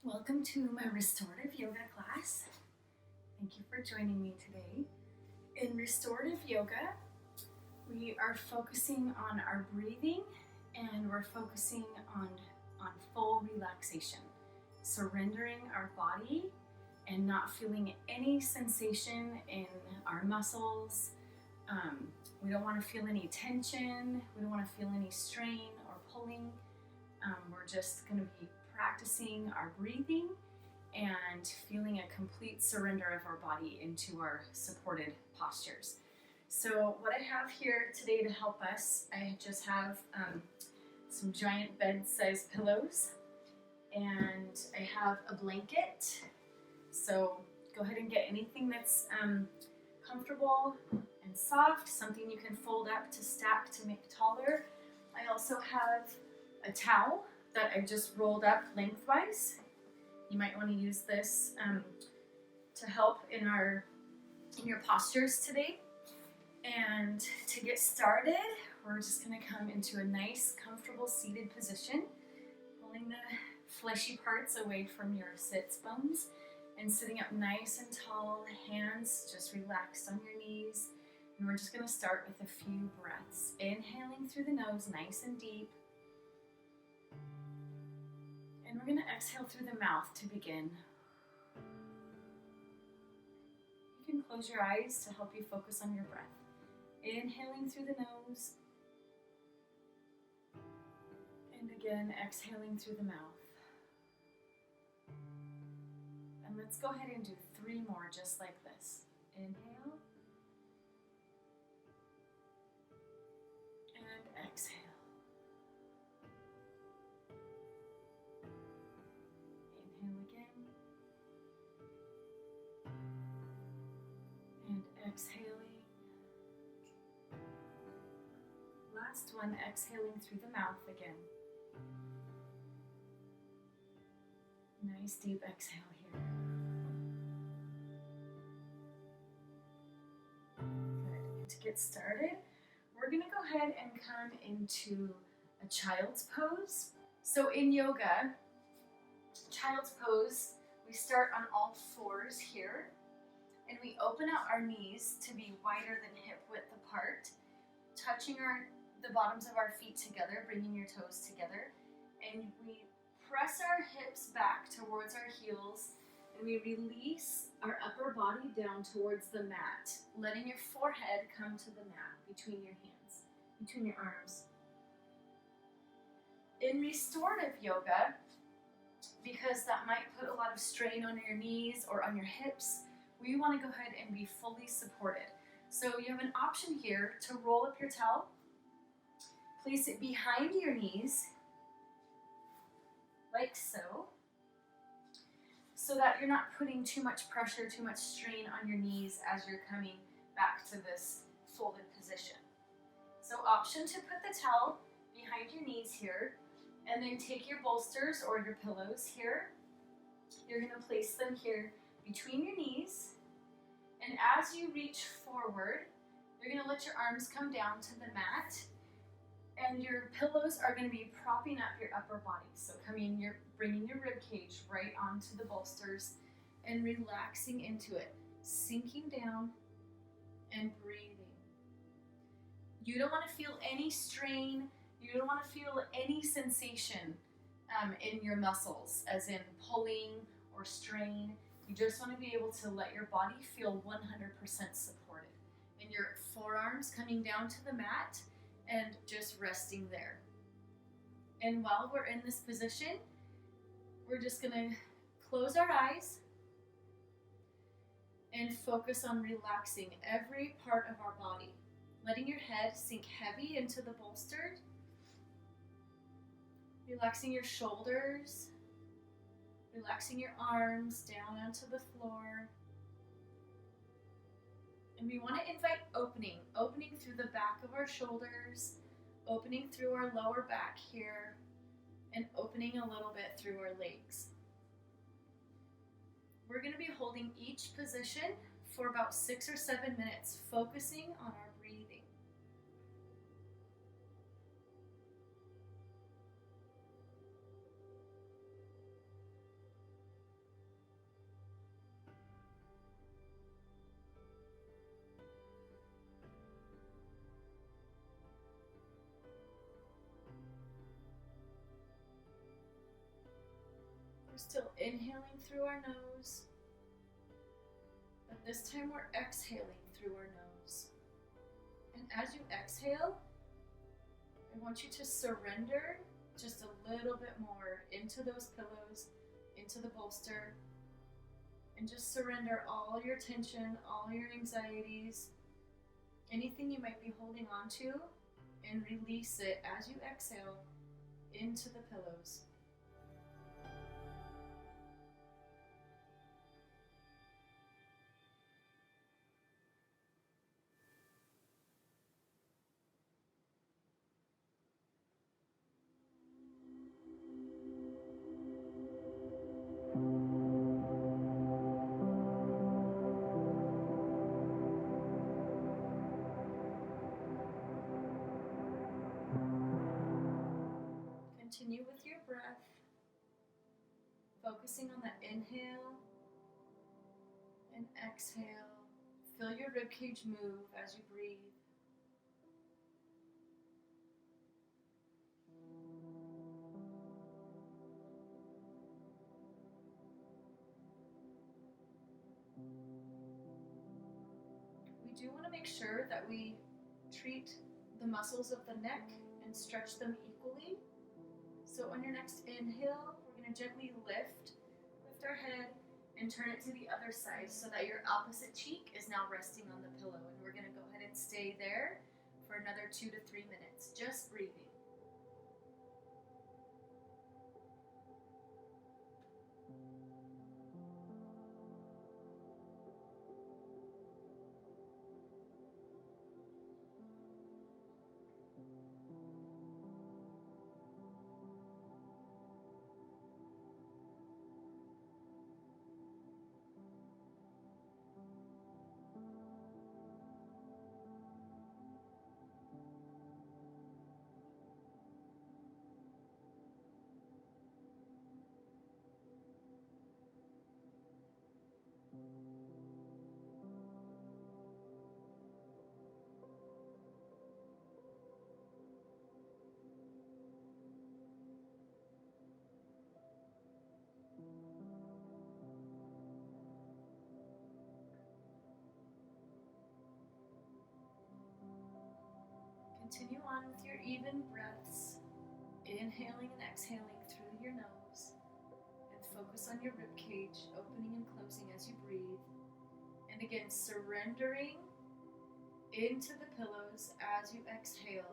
Welcome to my restorative yoga class. Thank you for joining me today. In restorative yoga, we are focusing on our breathing and we're focusing on full relaxation, surrendering our body and not feeling any sensation in our muscles. We don't want to feel any tension. We don't want to feel any strain or pulling. We're just going to be practicing our breathing and feeling a complete surrender of our body into our supported postures. So what I have here today to help us, I just have some giant bed-sized pillows and I have a blanket. So go ahead and get anything that's comfortable and soft, something you can fold up to stack to make taller. I also have a towel that I just rolled up lengthwise. You might want to use this to help in your postures today. And to get started, we're just going to come into a nice, comfortable seated position, pulling the fleshy parts away from your sits bones and sitting up nice and tall, hands just relaxed on your knees. And we're just going to start with a few breaths. Inhaling through the nose, nice and deep. And we're going to exhale through the mouth to begin. You can close your eyes to help you focus on your breath. Inhaling through the nose. And again, exhaling through the mouth. And let's go ahead and do 3 more just like this. Inhale. And exhale. Exhaling. Last one, exhaling through the mouth again. Nice deep exhale here. Good. To get started, we're going to go ahead and come into a child's pose. So in yoga, child's pose, we start on all 4s here. And we open out our knees to be wider than hip width apart, touching the bottoms of our feet together, bringing your toes together. And we press our hips back towards our heels, and we release our upper body down towards the mat, letting your forehead come to the mat between your hands, between your arms. In restorative yoga, because that might put a lot of strain on your knees or on your hips, we want to go ahead and be fully supported. So you have an option here to roll up your towel, place it behind your knees, like so that you're not putting too much pressure, too much strain on your knees as you're coming back to this folded position. So option to put the towel behind your knees here, and then take your bolsters or your pillows here. You're going to place them here between your knees, and as you reach forward, you're going to let your arms come down to the mat, and your pillows are going to be propping up your upper body. So you're bringing your rib cage right onto the bolsters and relaxing into it, sinking down and breathing. You don't want to feel any strain. You don't want to feel any sensation in your muscles, as in pulling or strain. You just want to be able to let your body feel 100% supported. And your forearms coming down to the mat and just resting there. And while we're in this position, we're just going to close our eyes and focus on relaxing every part of our body. Letting your head sink heavy into the bolster. Relaxing your shoulders. Relaxing your arms down onto the floor. And we want to invite opening through the back of our shoulders, opening through our lower back here, and opening a little bit through our legs. We're going to be holding each position for about 6 or 7 minutes, focusing on our breathing. We're still inhaling through our nose, but this time we're exhaling through our nose. And as you exhale, I want you to surrender just a little bit more into those pillows, into the bolster, and just surrender all your tension, all your anxieties, anything you might be holding on to, and release it as you exhale into the pillows. Continue with your breath, focusing on the inhale and exhale. Feel your ribcage move as you breathe. We do want to make sure that we treat the muscles of the neck and stretch them equally. So on your next inhale, we're going to gently lift our head and turn it to the other side so that your opposite cheek is now resting on the pillow. And we're going to go ahead and stay there for another 2 to 3 minutes, just breathing. Continue on with your even breaths, inhaling and exhaling through your nose, and focus on your rib cage, opening and closing as you breathe. And again, surrendering into the pillows as you exhale.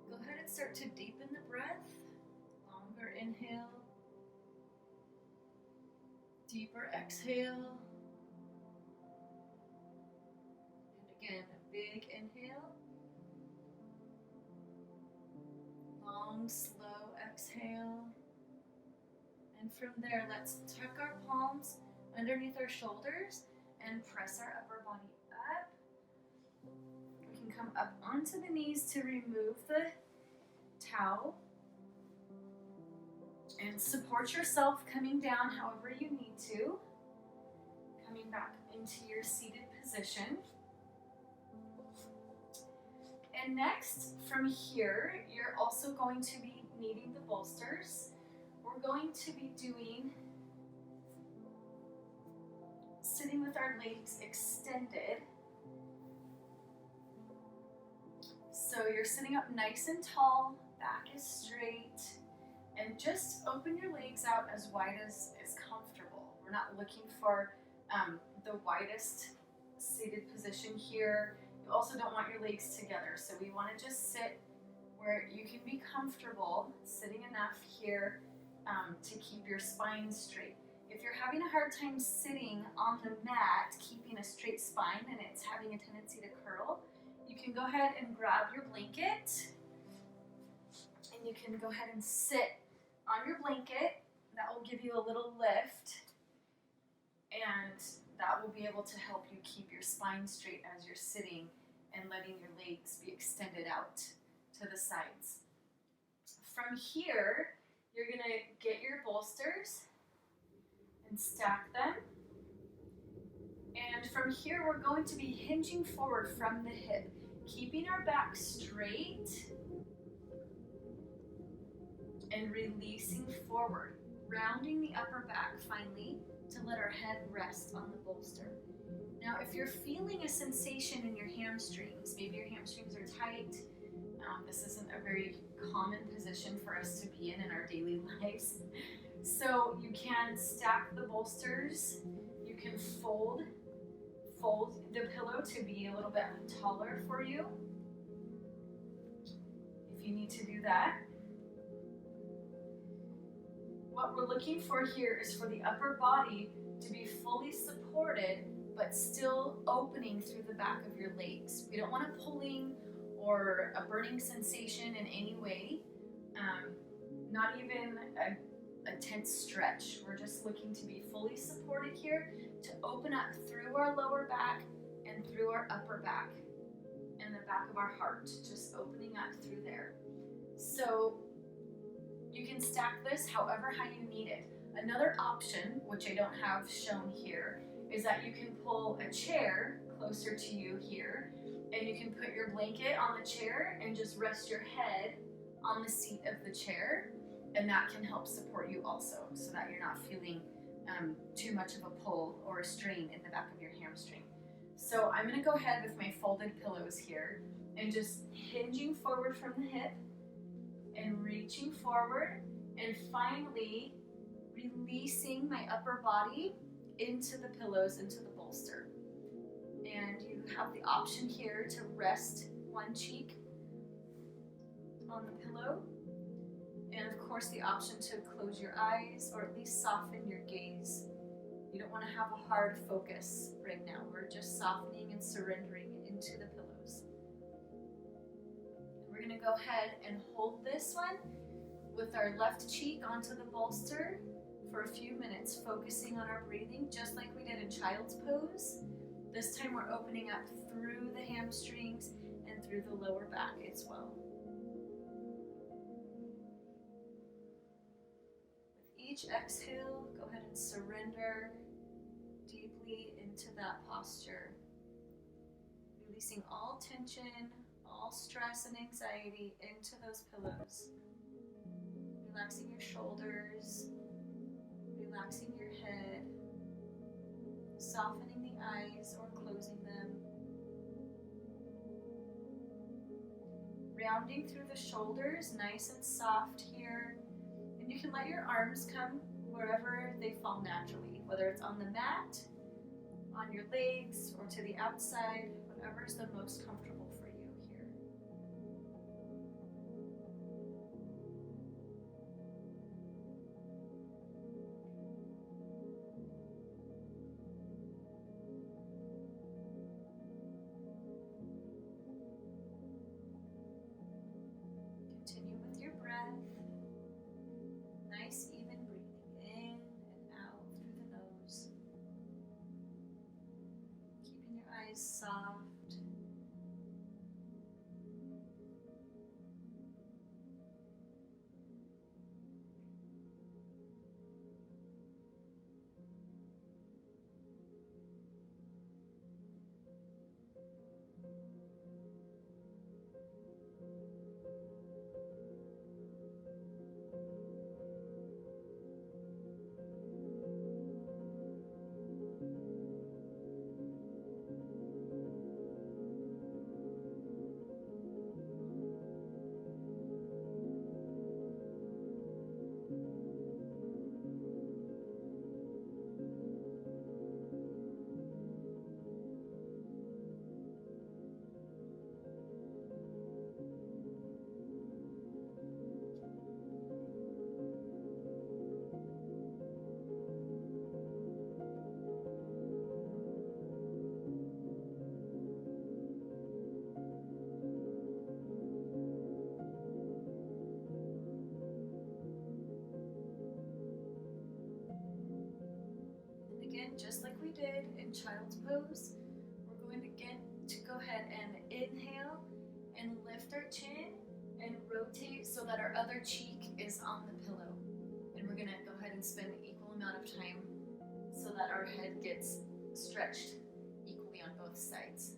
Go ahead and start to deepen the breath. Longer inhale. Deeper exhale. And again, a big inhale. Long, slow exhale. And from there, let's tuck our palms underneath our shoulders and press our upper body up. We can come up onto the knees to remove the towel. And support yourself coming down however you need to. Coming back into your seated position. And next, from here, you're also going to be needing the bolsters. We're going to be doing sitting with our legs extended. So you're sitting up nice and tall, back is straight, and just open your legs out as wide as is comfortable. We're not looking for the widest seated position here. You also don't want your legs together, so we want to just sit where you can be comfortable, sitting enough here to keep your spine straight. If you're having a hard time sitting on the mat, keeping a straight spine, and it's having a tendency to curl, you can go ahead and grab your blanket, and you can go ahead and sit on your blanket. That will give you a little lift, and that will be able to help you keep your spine straight as you're sitting and letting your legs be extended out to the sides. From here, you're going to get your bolsters and stack them. And from here, we're going to be hinging forward from the hip, keeping our back straight and releasing forward, rounding the upper back finally to let our head rest on the bolster. Now, if you're feeling a sensation in your hamstrings, maybe your hamstrings are tight, this isn't a very common position for us to be in our daily lives. So you can stack the bolsters, you can fold the pillow to be a little bit taller for you, if you need to do that. What we're looking for here is for the upper body to be fully supported, but still opening through the back of your legs. We don't want a pulling or a burning sensation in any way, not even a tense stretch. We're just looking to be fully supported here, to open up through our lower back and through our upper back and the back of our heart, just opening up through there. So you can stack this however high you need it. Another option, which I don't have shown here, is that you can pull a chair closer to you here, and you can put your blanket on the chair and just rest your head on the seat of the chair, and that can help support you also, so that you're not feeling too much of a pull or a strain in the back of your hamstring. So I'm going to go ahead with my folded pillows here and just hinging forward from the hip and reaching forward, and finally releasing my upper body into the pillows, into the bolster. And you have the option here to rest one cheek on the pillow, and of course the option to close your eyes or at least soften your gaze. You don't want to have a hard focus right now. We're just softening and surrendering into the pillows. We're going to go ahead and hold this one with our left cheek onto the bolster for a few minutes, focusing on our breathing, just like we did in child's pose. This time we're opening up through the hamstrings and through the lower back as well. With each exhale, go ahead and surrender deeply into that posture, releasing all tension, all stress and anxiety into those pillows. Relaxing your shoulders, relaxing your head, softening the eyes or closing them. Rounding through the shoulders, nice and soft here. And you can let your arms come wherever they fall naturally, whether it's on the mat, on your legs, or to the outside, whatever is the most comfortable for you here. Continue with your breath. Nice, even breathing in and out through the nose. Keeping your eyes soft. again, just like we did in child's pose, we're going to go ahead and inhale and lift our chin and rotate so that our other cheek is on the pillow. And we're gonna go ahead and spend an equal amount of time so that our head gets stretched equally on both sides.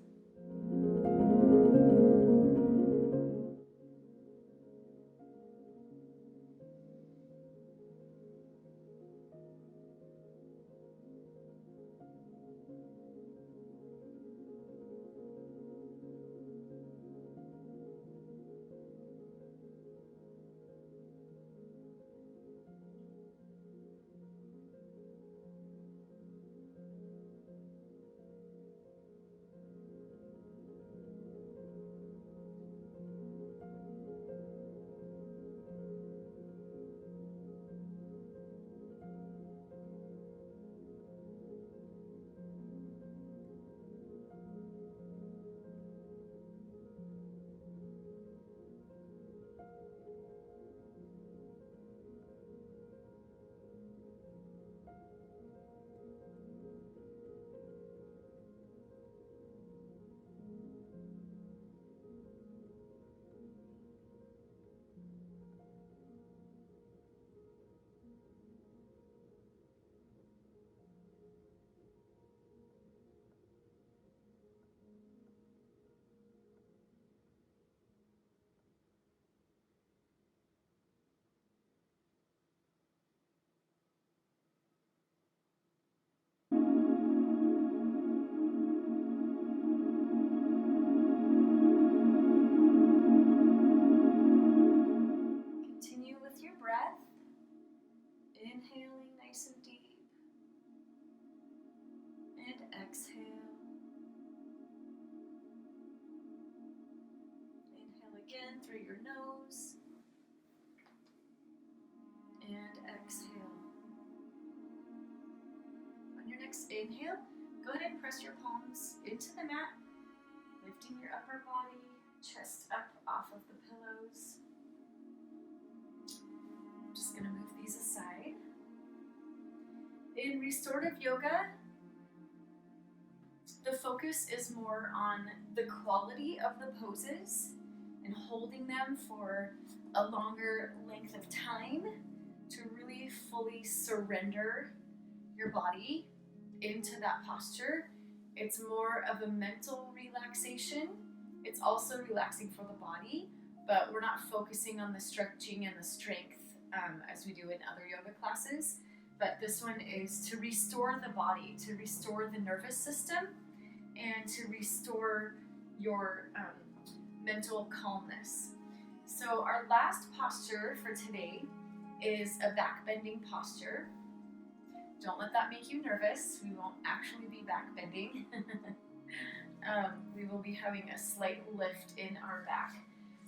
Continue with your breath, inhaling nice and deep, and exhale. Inhale again through your nose, and exhale. On your next inhale, go ahead and press your palms into the mat, lifting your upper body, chest up off of the pillows. I'm just going to move these aside. In restorative yoga, the focus is more on the quality of the poses and holding them for a longer length of time to really fully surrender your body into that posture. It's more of a mental relaxation. It's also relaxing for the body, but we're not focusing on the stretching and the strength as we do in other yoga classes. But this one is to restore the body, to restore the nervous system, and to restore your mental calmness. So our last posture for today is a back bending posture. Don't let that make you nervous. We won't actually be back bending. We will be having a slight lift in our back.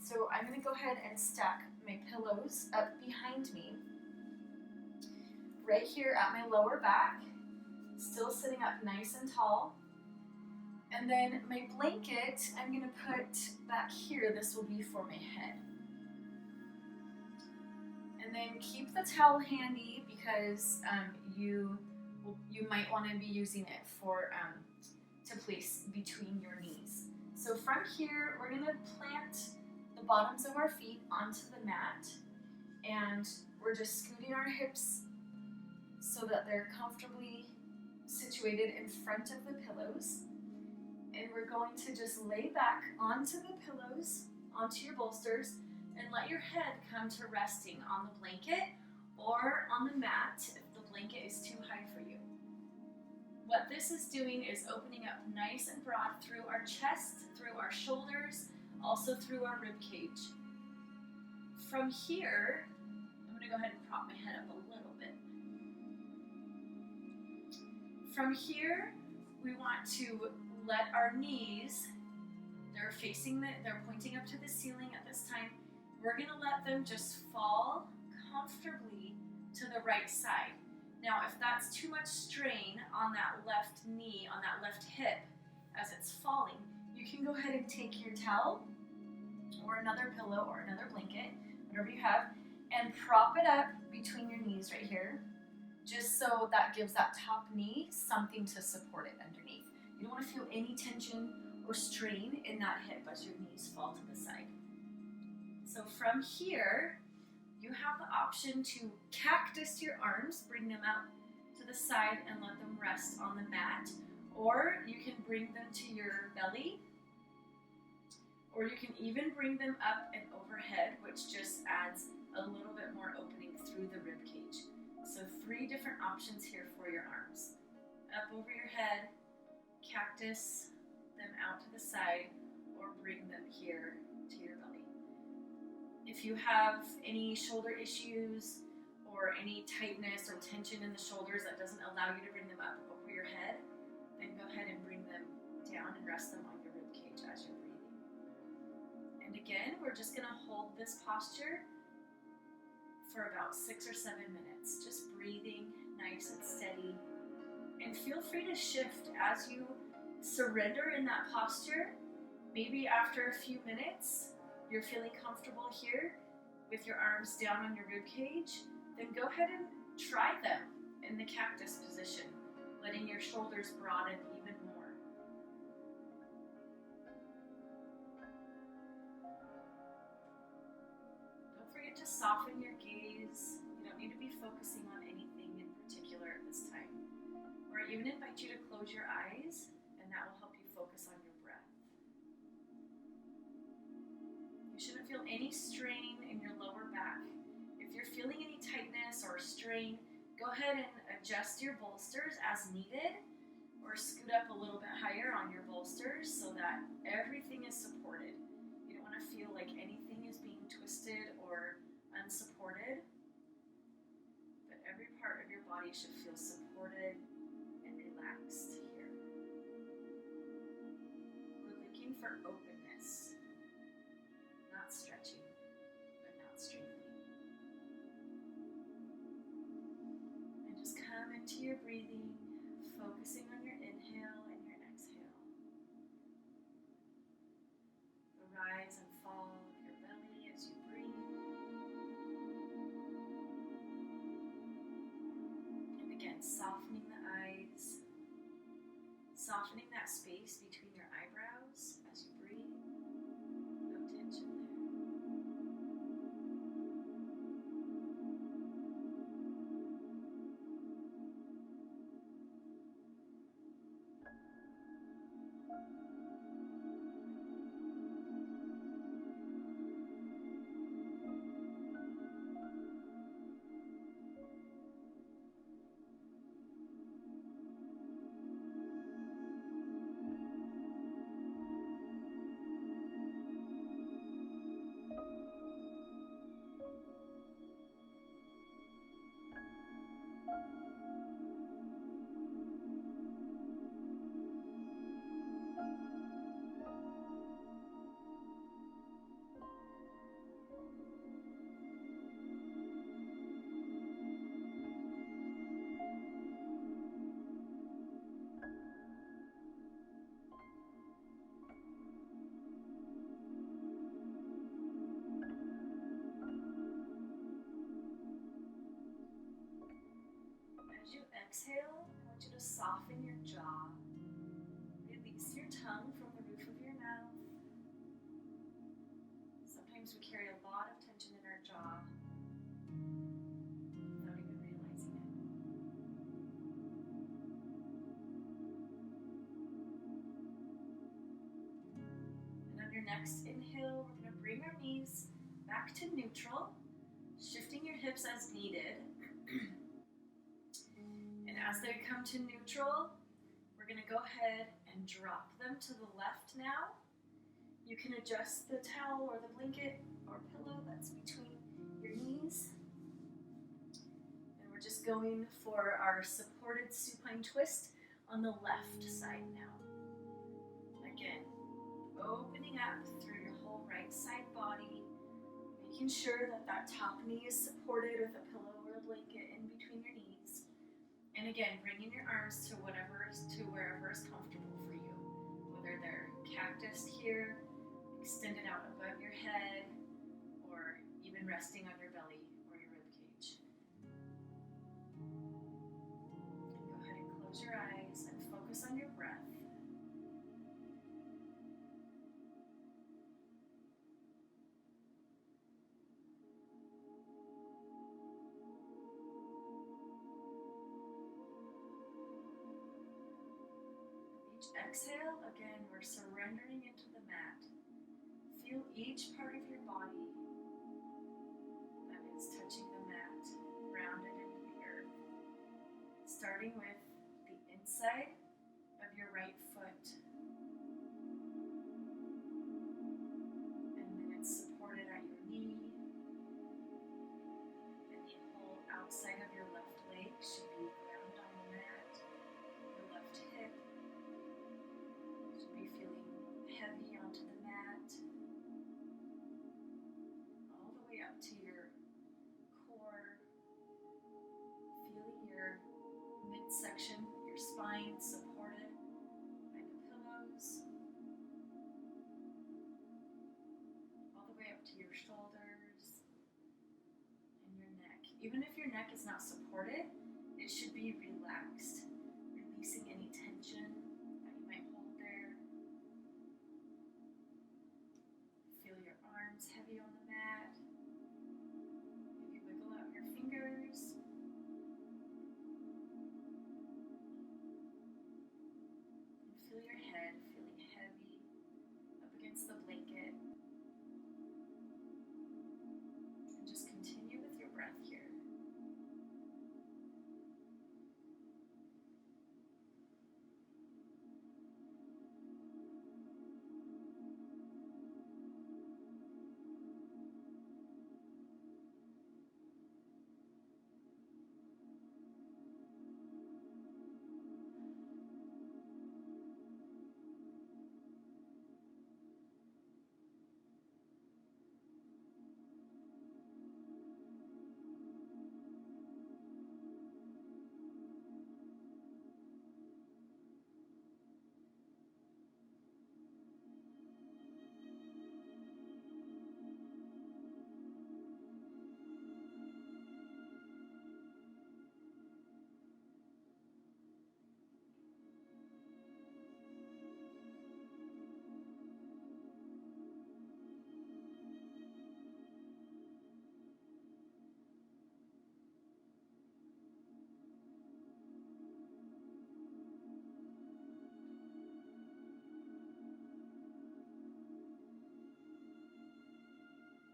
So I'm going to go ahead and stack my pillows up behind me, right here at my lower back, still sitting up nice and tall. And then my blanket, I'm going to put back here. This will be for my head. And then keep the towel handy because you might want to be using it for to place between your knees. So from here, we're going to plant the bottoms of our feet onto the mat, and we're just scooting our hips so that they're comfortably situated in front of the pillows. And we're going to just lay back onto the pillows, onto your bolsters, and let your head come to resting on the blanket or on the mat if the blanket is too high for you. What this is doing is opening up nice and broad through our chest, through our shoulders, also through our rib cage. From here, I'm going to go ahead and prop my head up a little bit. From here, we want to let our knees, they're pointing up to the ceiling at this time. We're going to let them just fall comfortably to the right side. Now, if that's too much strain on that left knee, on that left hip, as it's falling, you can go ahead and take your towel or another pillow or another blanket, whatever you have, and prop it up between your knees right here. just so that gives that top knee something to support it underneath. You don't want to feel any tension or strain in that hip as your knees fall to the side. So from here, you have the option to cactus your arms, bring them out to the side and let them rest on the mat, or you can bring them to your belly, or you can even bring them up and overhead, which just adds a little bit more opening through the rib cage. So 3 different options here for your arms. Up over your head, cactus them out to the side, or bring them here to your belly. If you have any shoulder issues or any tightness or tension in the shoulders that doesn't allow you to bring them up over your head, then go ahead and bring them down and rest them on your rib cage as you're breathing. And again, we're just going to hold this posture for about 6 or 7 minutes, just breathing nice and steady. And feel free to shift as you surrender in that posture. Maybe after a few minutes, you're feeling comfortable here with your arms down on your rib cage, then go ahead and try them in the cactus position, letting your shoulders broaden even more. Don't forget to soften your gaze. You don't need to be focusing on anything in particular at this time. Or I even invite you to close your eyes, and that will help you focus on your breath. You shouldn't feel any strain in your lower back. If you're feeling any tightness or strain, go ahead and adjust your bolsters as needed, or scoot up a little bit higher on your bolsters so that everything is supported. You don't want to feel like anything is being twisted or unsupported, but every part of your body should feel supported and relaxed here. We're looking for openness, not stretching, but not strengthening. And just come into your breathing, focusing on your inhale and your exhale. The rise and fall of your belly as you breathe. And again, softening the eyes, softening that space between your eyebrows as you breathe. No tension there. As you exhale, I want you to soften your jaw. Release your tongue from the roof of your mouth. Sometimes we carry a lot of tension in our jaw without even realizing it. And on your next inhale, we're going to bring our knees back to neutral, shifting your hips as needed. And as they come to neutral, we're going to go ahead and drop them to the left now. You can adjust the towel or the blanket or pillow that's between your knees. And we're just going for our supported supine twist on the left side now. Again, opening up through your whole right side body, making sure that that top knee is supported with a pillow or a blanket in between your knees. And again, bringing your arms to wherever is comfortable for you. Whether they're cactus here, extended out above your head, or even resting on your belly or your rib cage. Close your eyes and focus on your breath. Each exhale, again, we're surrendering into the mat. Feel each part of your body that is touching the mat, grounded into the earth. Starting with the inside of your right foot. And then it's supported at your knee. And the whole outside of your left leg should be grounded on the mat. Your left hip should be feeling heavy onto the mat. All the way up to your core. Feeling your midsection, your spine supported by the pillows. All the way up to your shoulders and your neck. Even if your neck is not supported, it should be relaxed, releasing any tension that you might hold there. Feel your arms heavy on the mat. Maybe wiggle out your fingers. And feel your head feeling heavy up against the blanket. And just continue with your breath here.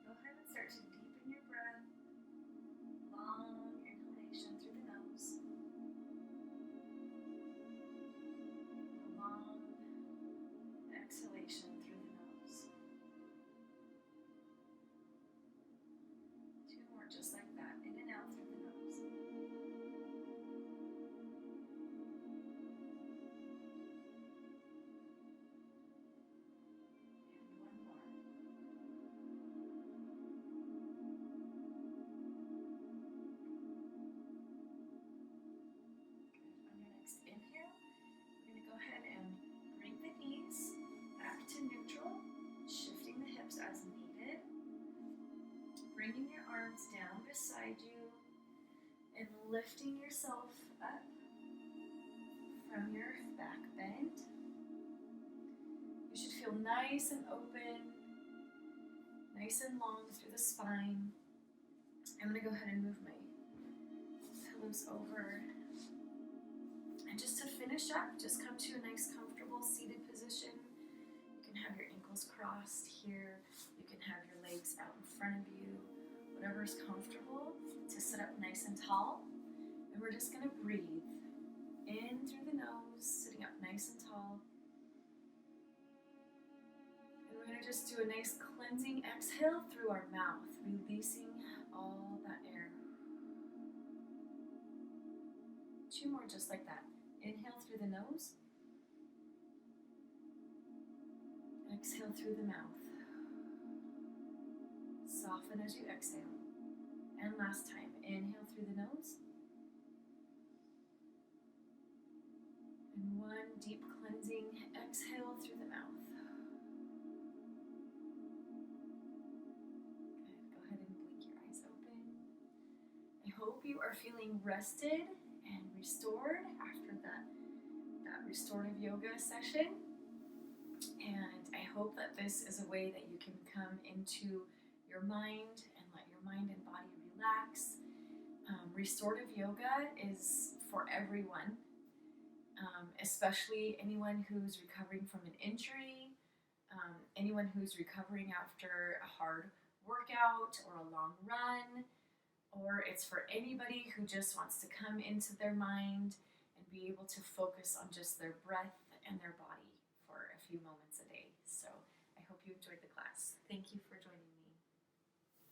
Go ahead and start to deepen your breath. Long inhalation through the nose. A long exhalation through the nose. 2 more just like that. In and out through the nose. And 1 more. On your next inhale, we're going to go ahead and bring the knees back to neutral, shifting the hips as needed, bringing your arms down beside you, and lifting yourself up from your back bend. You should feel nice and open, nice and long through the spine. I'm going to go ahead and move my pillows over. And just to finish up, just come to a nice comfortable seated position. You can have your ankles crossed here. You can have your legs out in front of you. Whatever is comfortable to sit up nice and tall. And we're just going to breathe in through the nose, sitting up nice and tall. And we're going to just do a nice cleansing exhale through our mouth, releasing all that air. 2 more just like that. Inhale through the nose. Exhale through the mouth. Soften as you exhale. And last time, inhale through the nose. And 1 deep cleansing exhale through the mouth. Good. Go ahead and blink your eyes open. I hope you are feeling rested and restored after that restorative yoga session. And I hope that this is a way that you can come into your mind and let your mind and body relax. Restorative yoga is for everyone, especially anyone who's recovering from an injury, anyone who's recovering after a hard workout or a long run, or it's for anybody who just wants to come into their mind and be able to focus on just their breath and their body for a few moments a day. So I hope you enjoyed the class. Thank you for joining me.